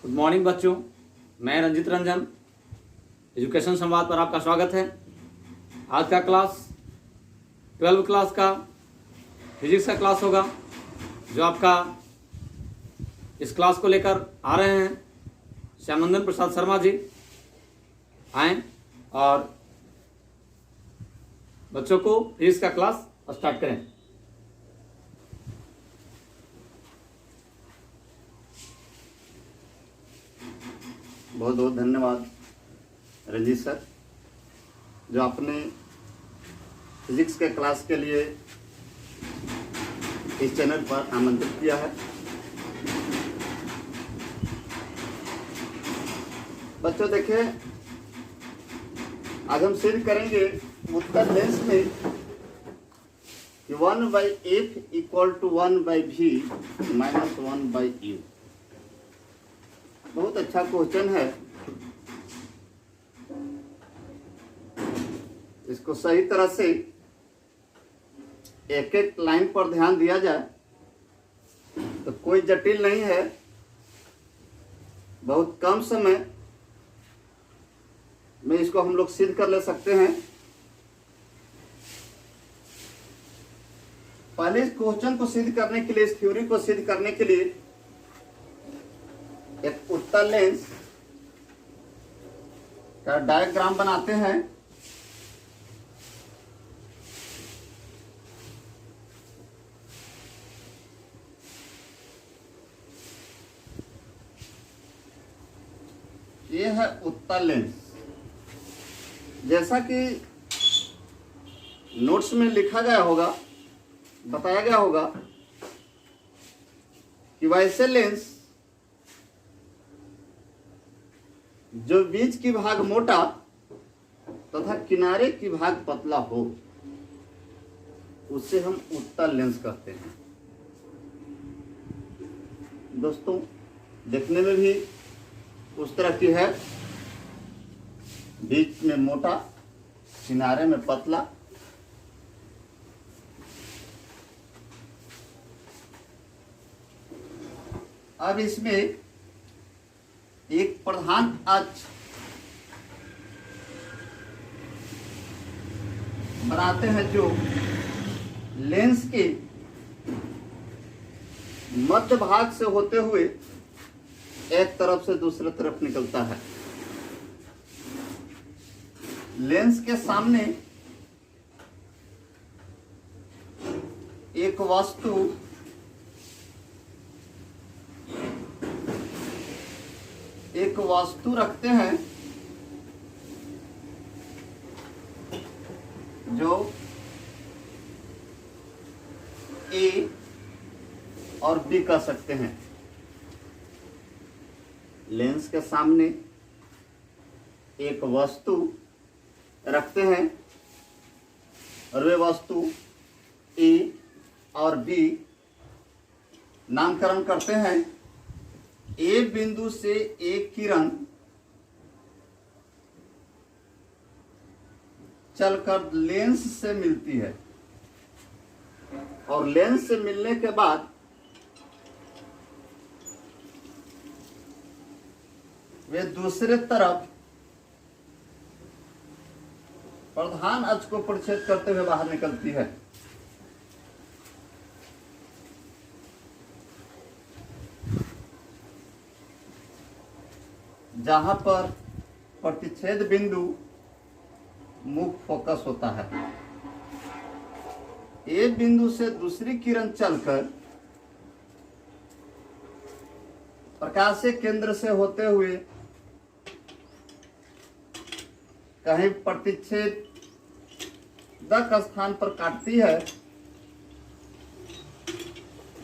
Good morning बच्चों, मैं Ranjit Ranjan education संवाद पर आपका स्वागत है। आज का क्लास 12 क्लास का फिजिक्स का क्लास होगा, जो आपका इस क्लास को लेकर आ रहे हैं श्यामनंदन प्रसाद शर्मा जी। आए और बच्चों को फिजिक्स का क्लास स्टार्ट करें। बहुत बहुत धन्यवाद रंजीत सर, जो आपने फिजिक्स के क्लास के लिए इस चैनल पर आमंत्रित किया है। बच्चों देखिए, आज हम सिद्ध करेंगे उत्तर लेंस में कि 1/f = 1/v - 1/u। बहुत अच्छा क्वेश्चन है। इसको सही तरह से एक एक लाइन पर ध्यान दिया जाए तो कोई जटिल नहीं है। बहुत कम समय में इसको हम लोग सिद्ध कर ले सकते हैं। पहले इस क्वेश्चन को सिद्ध करने के लिए, इस थ्योरी को सिद्ध करने के लिए एक उत्तल लेंस का डायग्राम बनाते हैं। ये है उत्तल लेंस। जैसा कि नोट्स में लिखा गया होगा, बताया गया होगा कि वैसे लेंस जो बीच की भाग मोटा तथा किनारे की भाग पतला हो, उसे हम उत्तल लेंस कहते हैं। दोस्तों, देखने में भी उस तरह की है, बीच में मोटा, किनारे में पतला। अब इसमें एक प्रधान अक्ष बनाते हैं, जो लेंस के मध्य भाग से होते हुए एक तरफ से दूसरे तरफ निकलता है। लेंस के सामने एक वस्तु रखते हैं, जो ए और बी कह सकते हैं। लेंस के सामने एक वस्तु रखते हैं और वे वस्तु ए और बी नामकरण करते हैं। ए बिंदु से एक किरण चलकर लेंस से मिलती है और लेंस से मिलने के बाद वे दूसरे तरफ प्रधान अक्ष को परिच्छेद करते हुए बाहर निकलती है। जहां पर प्रतिच्छेद बिंदु मुख्य फोकस होता है। ए बिंदु से दूसरी किरण चलकर प्रकाशीय केंद्र से होते हुए कहीं प्रतिच्छेदक स्थान पर काटती है,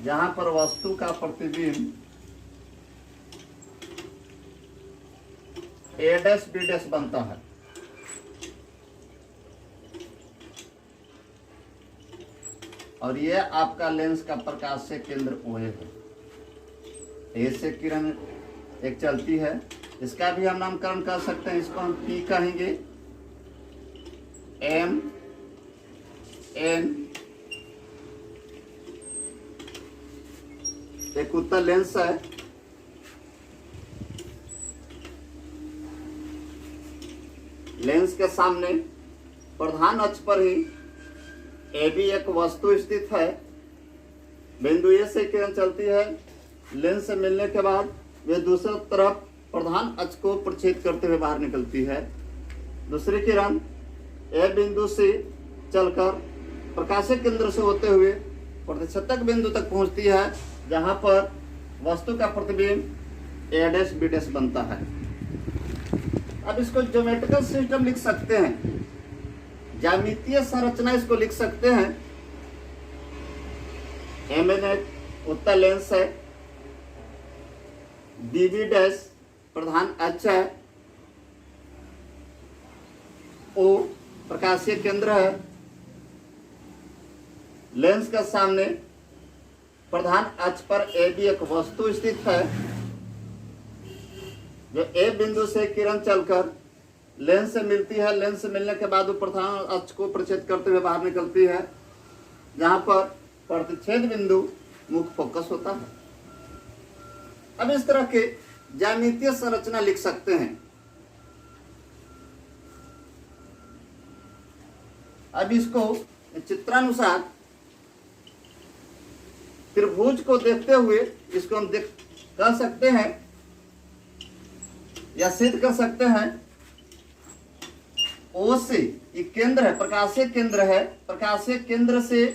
जहां पर वस्तु का प्रतिबिंब A', B' बनता है। और यह आपका लेंस का प्रकाशीय केंद्र OA है। ए से किरण एक चलती है, इसका भी हम नामकरण कर सकते हैं। इसको हम P कहेंगे, M, N। एक उत्तल लेंस है लेंस के सामने प्रधान अक्ष पर ही ए बी एक वस्तु स्थित है। बिंदु ए से किरण चलती है, लेंस से मिलने के बाद वे दूसरी तरफ प्रधान अक्ष को प्रच्छेद करते हुए बाहर निकलती है। दूसरी किरण ए बिंदु से चलकर प्रकाशिक केंद्र से होते हुए प्रतिच्छेदक बिंदु तक पहुंचती है, जहां पर वस्तु का प्रतिबिंब ए डैश बी डैश बनता है। अब इसको ज्योमेट्रिकल सिस्टम लिख सकते हैं, ज्यामितीय संरचना इसको लिख सकते हैं। एम एन एक उत्तल लेंस है, बी बी डैश प्रधान अक्ष है, ओ प्रकाशीय केंद्र है। लेंस के सामने प्रधान अक्ष पर ए बी एक वस्तु स्थित है, जो ए बिंदु से किरण चलकर लेंस से मिलती है। लेंस से मिलने के बाद वो प्रधान अक्ष को प्रच्छेद करते हुए बाहर निकलती है, जहां पर प्रतिच्छेद बिंदु मुख्य फोकस होता है। अब इस तरह के ज्यामितीय संरचना लिख सकते हैं। अब इसको चित्रानुसार त्रिभुज को देखते हुए इसको हम कह सकते हैं या सिद्ध कर सकते हैं। ओ से ये केंद्र है, प्रकाशीय केंद्र है, प्रकाशीय केंद्र से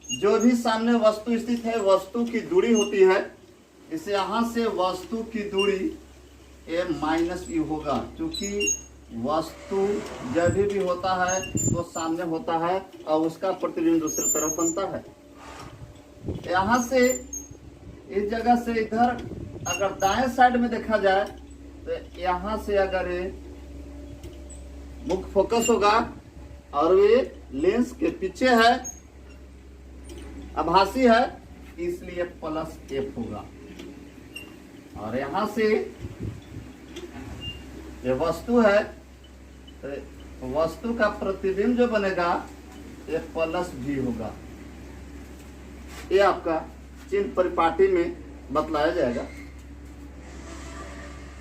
जो भी सामने वस्तु स्थित है, वस्तु की दूरी होती है। इसे यहां से वस्तु की दूरी ए माइनस यू होगा, क्योंकि वस्तु जब भी होता है तो सामने होता है और उसका प्रतिबिंब दूसरी तरफ बनता है। यहां से इस जगह से इधर अगर दाएं साइड में देखा जाए तो यहां से अगर ये मुख्य फोकस होगा और वे लेंस के पीछे है, आभासी है, इसलिए प्लस एफ होगा। और यहां से ये वस्तु है, तो वस्तु का प्रतिबिंब जो बनेगा ये प्लस भी होगा। ये आपका चिन्ह परिपाटी में बतलाया जाएगा।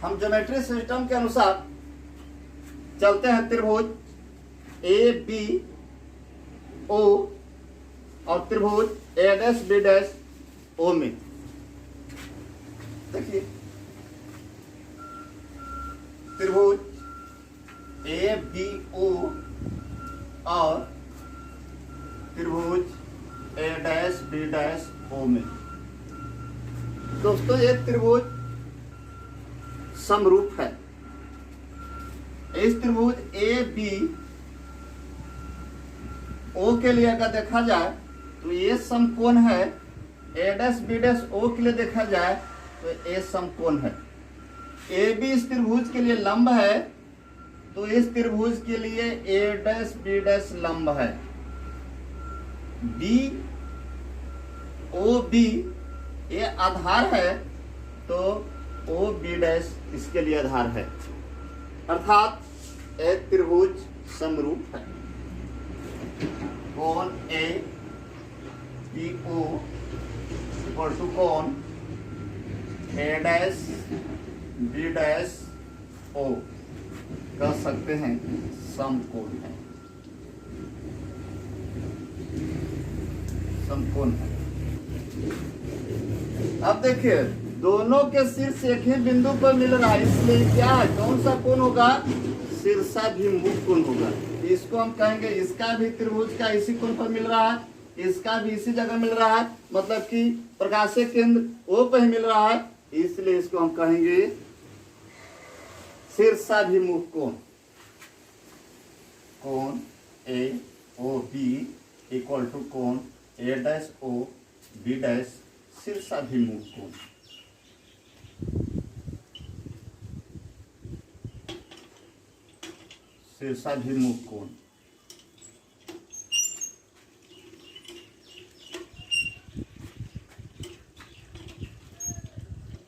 हम ज्योमेट्री सिस्टम के अनुसार चलते हैं। त्रिभुज ए बी ओ और त्रिभुज ए डैश बी डैश ओ में देखिए, त्रिभुज ए बी ओ और त्रिभुज ए डैश बी डैश ओ में दोस्तों ये त्रिभुज समरूप है। इस त्रिभुज ए बी ओ के लिए अगर देखा जाए तो ये समकोण है, ए डैश बी डैश ओ के लिए देखा जाए तो ए समकोण है। ए बी इस त्रिभुज के लिए लंब है, तो इस त्रिभुज के लिए ए डैश बी डैश लंब है। बी ओ बी ये आधार है, तो ओ बी डैश इसके लिए आधार है, अर्थात एक त्रिभुज समरूप है। कोण A B O equal to कोण A dash B dash O कह सकते हैं समकोण है, समकोण है। अब देखिए दोनों के शीर्ष एक ही बिंदु पर मिल रहा है, इसलिए क्या है, कौन सा कोण होगा, शीर्षाभिमुख कोण होगा। इसको हम कहेंगे इसका भी त्रिभुज का इसी कोण पर मिल रहा है, इसका भी इसी जगह मिल रहा है, मतलब कि प्रकाशीय केंद्र ओ पर ही मिल रहा है, इसलिए इसको हम कहेंगे शीर्षाभिमुख कोण। कोण ए ओ बी इक्वल टू कोण A dash O B dash शीर्षाभिमुख कोण। शीर्षाभिमुख कोण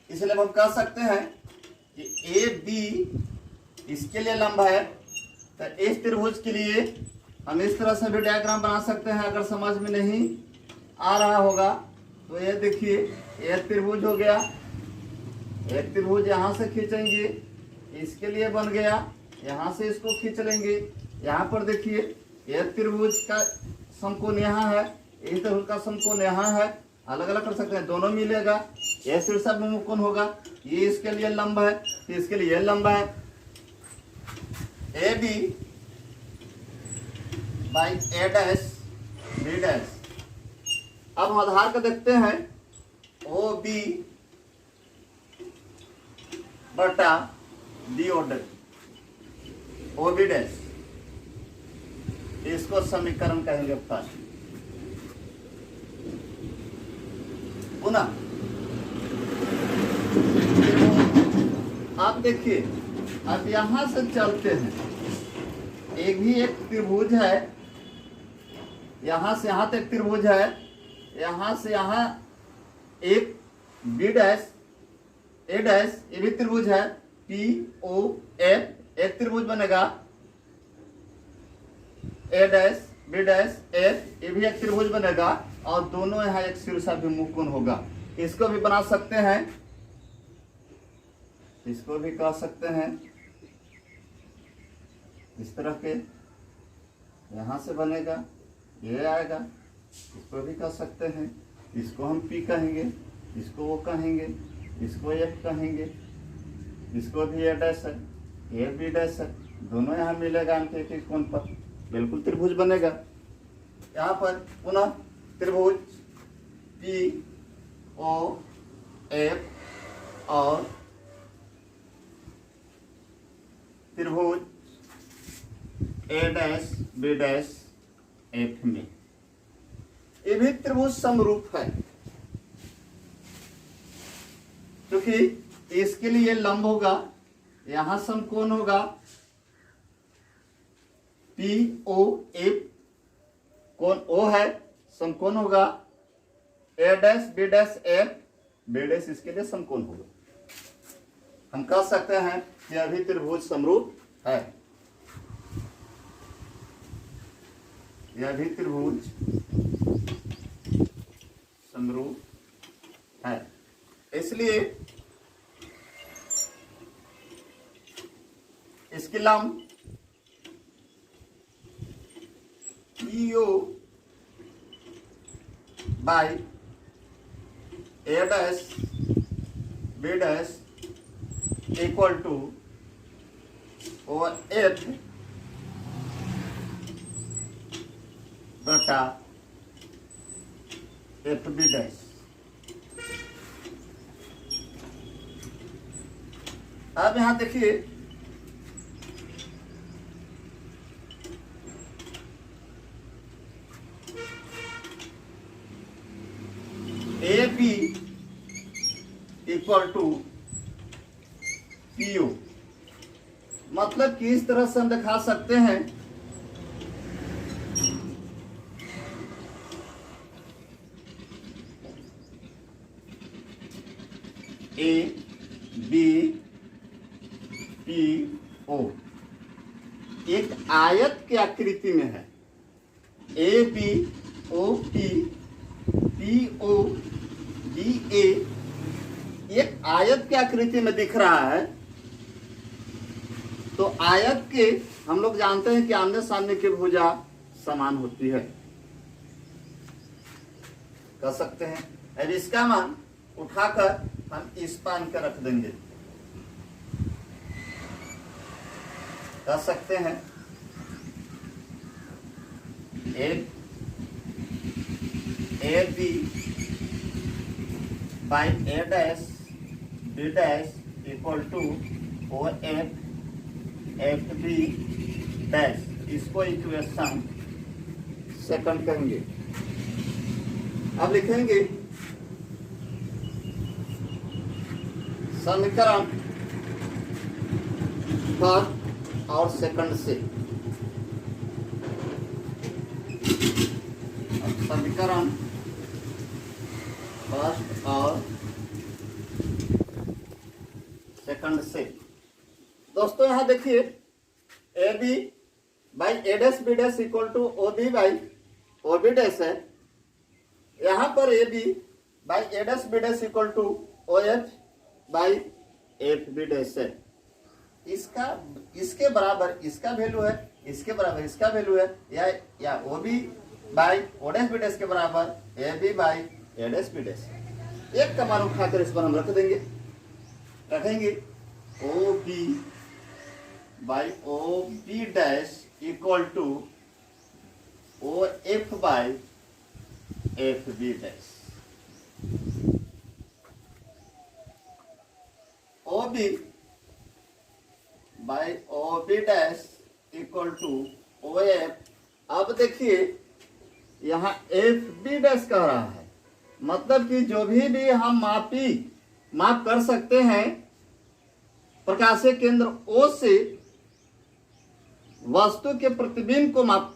इसलिए हम कह सकते हैं कि ए बी इसके लिए लंब है, तो इस त्रिभुज के लिए हम इस तरह से भी डायग्राम बना सकते हैं। अगर समझ में नहीं आ रहा होगा तो ये देखिए एक त्रिभुज हो गया, एक त्रिभुज यहाँ से खींचेंगे, इसके लिए बन गया, यहाँ से इसको खींच लेंगे। यहाँ पर देखिए ये त्रिभुज का समकोण यहाँ है, इस त्रिभुज का समकोण यहाँ है, अलग अलग कर सकते हैं, दोनों मिलेगा, यह शीर्षाभिमुख कोण होगा, ये इसके लिए लंब है, फिर इसके लिए लंब है। A B by A dash B dash. अब हम आधार का देखते हैं, ओ बी बटा डी ओ बी डैश, इसको समीकरण कहेंगे फर्स्ट। पुनः आप देखिए, अब यहां से चलते हैं, एक भी एक त्रिभुज है, यहां से यहां तक त्रिभुज है, यहां से यहां एक बी डैश ए डैश, ये भी त्रिभुज है, पी ओ एफ एक त्रिभुज बनेगा, ए डैश बी डैश एफ ये भी एक त्रिभुज बनेगा, और दोनों यहाँ एक शीर्षाभिमुख कोण होगा। इसको भी बना सकते हैं, इसको भी कह सकते हैं इस तरह के, यहां से बनेगा, ये आएगा, इसको भी कह सकते हैं, इसको हम पी कहेंगे, इसको वो कहेंगे, इसको एफ कहेंगे, इसको भी ए डैश है, ये बी डैश है, दोनों यहाँ मिलेगा अंक एक कोण पर, बिल्कुल त्रिभुज बनेगा। यहाँ पर पुनः त्रिभुज पी ओ एफ और त्रिभुज ए डैश बी डैश एफ में, ये भी त्रिभुज समरूप है, क्योंकि इसके लिए लंब होगा, यहां समकोण होगा, पी ओ एफ कोण ओ है, समकोण होगा, A dash B dash F B dash इसके लिए समकोण होगा। हम कह सकते हैं कि अभी त्रिभुज समरूप है, यह भी त्रिभुज समरूप है। इसलिए इसकी लंब PO by A dash B dash equal to O F बटा एफ बी डैश। अब यहां देखिए, A B equal to P O, मतलब कि इस तरह से हम दिखा सकते हैं, ए बी पी ओ एक आयत की आकृति में है, A B O P P O D A एक आयत की आकृति में दिख रहा है। तो आयत के हम लोग जानते हैं कि आमने सामने की भुजा समान होती है, कह सकते हैं। अब इसका मान उठाकर हम इस पान कर रख देंगे, कह सकते हैं A B by A dash B dash equal to O F B dash, इसको इक्वेशन सेकंड कहेंगे। अब लिखेंगे समीकरण फर्स्ट और सेकंड से, समीकरण फर्स्ट और सेकंड से। दोस्तों यहां देखिए, A B by A dash B dash equal to O B by O B dash है। यहां पर A B by A dash B dash equal to O F by F B dash है। इसका इसके बराबर इसका वैल्यू है, इसके बराबर इसका वैल्यू है, या O B by O dash B dash के बराबर A B by A dash B dash. एक का मान उठाकर इस पर हम रख देंगे, रखेंगे O B by O B dash equal to O F by F B dash. O B by O B dash equal to O F. अब देखिए यहाँ एफ बी डैश कह रहा है, मतलब कि जो भी हम माप कर सकते हैं प्रकाशीय केंद्र O से वस्तु के प्रतिबिंब को माप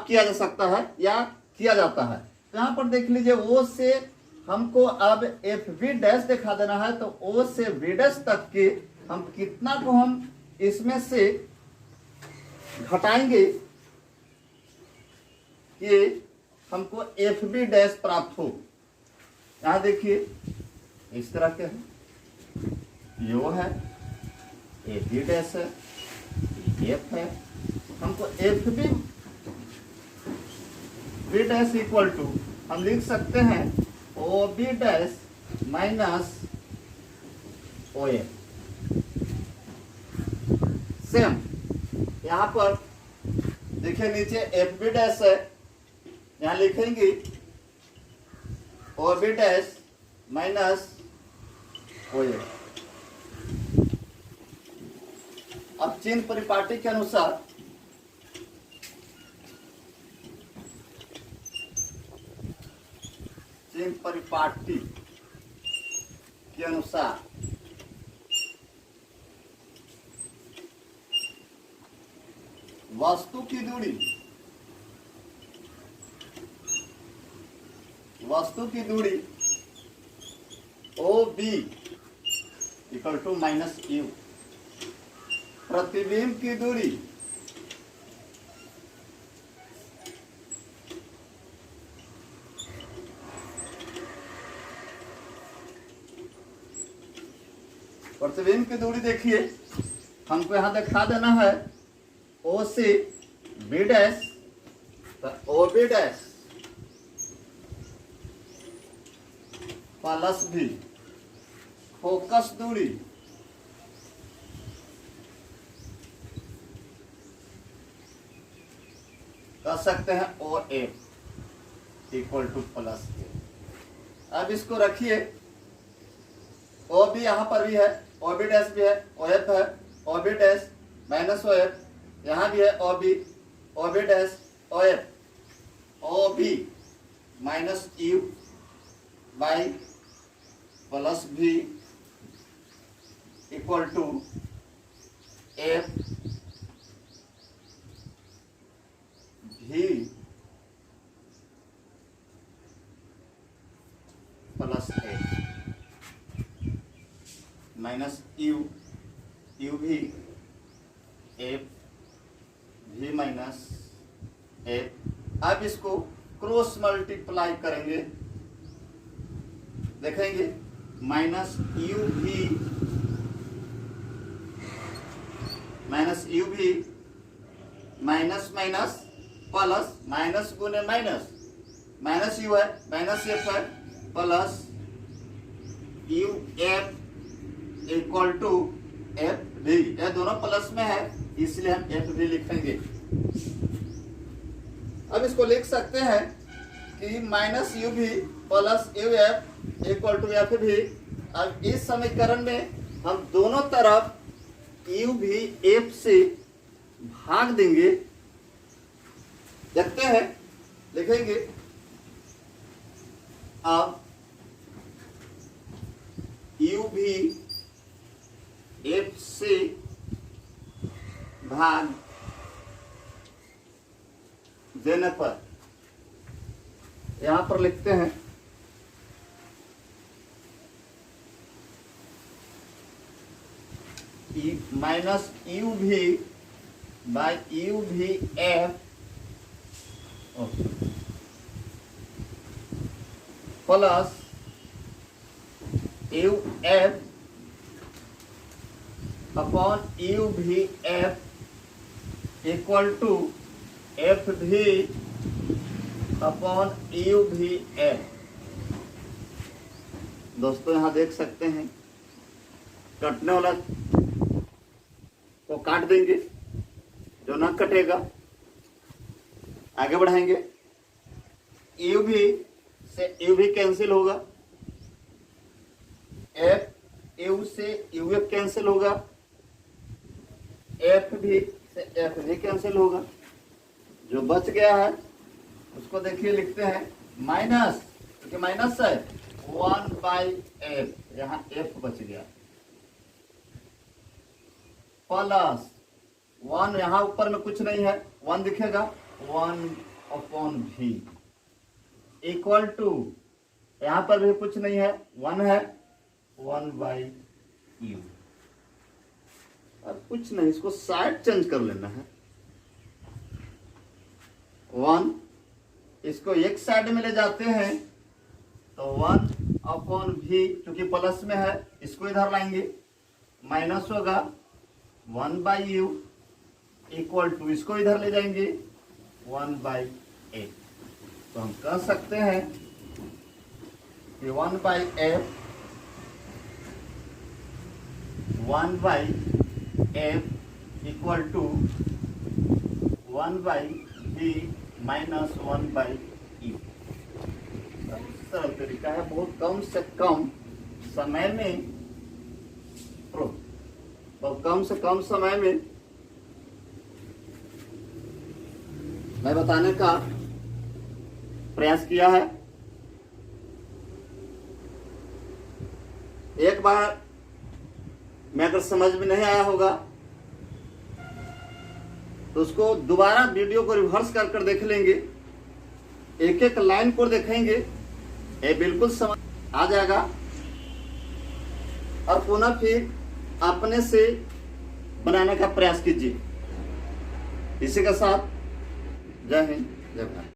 किया जा सकता है या किया जाता है। तो यहाँ पर देख लीजिए O से हमको अब एफ बी डैश दिखा देना है, तो O से बी डैश तक के हम कितना को हम इसमें से घटाएंगे कि हमको एफ बी डैश प्राप्त हो। यहां देखिए इस तरह के है, यो है, ए बी डैश है, एफ है। हमको F B dash equal to हम लिख सकते हैं O B dash minus O F. Same यहां पर देखिए नीचे एफ बी डैश है, यहां लिखेंगे O B dash minus O F. अब चिन्ह परिपाटी के अनुसार चिन्ह परिपाटी के अनुसार वस्तु की दूरी O B equal to minus U, प्रतिबिंब की दूरी देखिए हमको यहां दिखा देना है ओ से बी डैश, तो ओ बी डैश प्लस भी फोकस दूरी कर सकते हैं O F equal to plus A. अब इसको रखिए, ओ बी यहां पर भी है, ओ बी डैश भी है, ओ एफ है, O B dash minus O F, यहां भी है O B dash O F, O B minus U by plus भी इक्वल टू एफ भी प्लस ए माइनस यू भी एफ भी माइनस एफ। अब इसको क्रॉस मल्टीप्लाई करेंगे, देखेंगे माइनस यू भी माइनस माइनस प्लस, माइनस गुने माइनस, माइनस यू है माइनस एफ है, plus U F equal to F भी। ये दोनों प्लस में है इसलिए हम एफ भी लिखेंगे। अब इसको लिख सकते हैं कि माइनस यू भी plus U F equal to F भी। अब इस समीकरण में हम दोनों तरफ यू भी एफ से भाग देंगे, देखते हैं, लिखेंगे। अब यू भी एफ से भाग देने पर यहां पर लिखते हैं माइनस यू भी बाई यू भी F plus U F upon you भी एफ इक्वल टू एफ भी अपॉन यू भी एफ। दोस्तों यहां देख सकते हैं कटने वाला को काट देंगे, जो ना कटेगा आगे बढ़ाएंगे। यू भी से यू भी कैंसिल होगा, एफ यू से यू एफ कैंसिल होगा, एफ भी से एफ भी कैंसिल होगा। जो बच गया है उसको देखिए लिखते हैं माइनस, क्योंकि माइनस है 1/f, यहां f बच गया, प्लस 1, यहां ऊपर में कुछ नहीं है 1 दिखेगा, 1/v इक्वल टू, यहां पर भी कुछ नहीं है 1 है 1/u। अब कुछ नहीं, इसको साइड चेंज कर लेना है। 1 इसको एक साइड में ले जाते हैं तो 1/v, क्योंकि प्लस में है इसको इधर लाएंगे, माइनस होगा 1/u इक्वल टू, इसको इधर ले जाएंगे 1/f। तो हम कह सकते हैं कि 1/f 1/f equal to 1/v minus 1/u। सरल तरीका है, बहुत कम से कम समय में और कम से कम समय में मैं बताने का प्रयास किया है। एक बार मैं अगर समझ में नहीं आया होगा तो उसको दोबारा वीडियो को रिवर्स कर देख लेंगे, एक एक लाइन को देखेंगे, ये बिल्कुल समझ आ जाएगा। और पुनः फिर अपने से बनाने का प्रयास कीजिए। इसी के साथ जय हिंद जय भारत।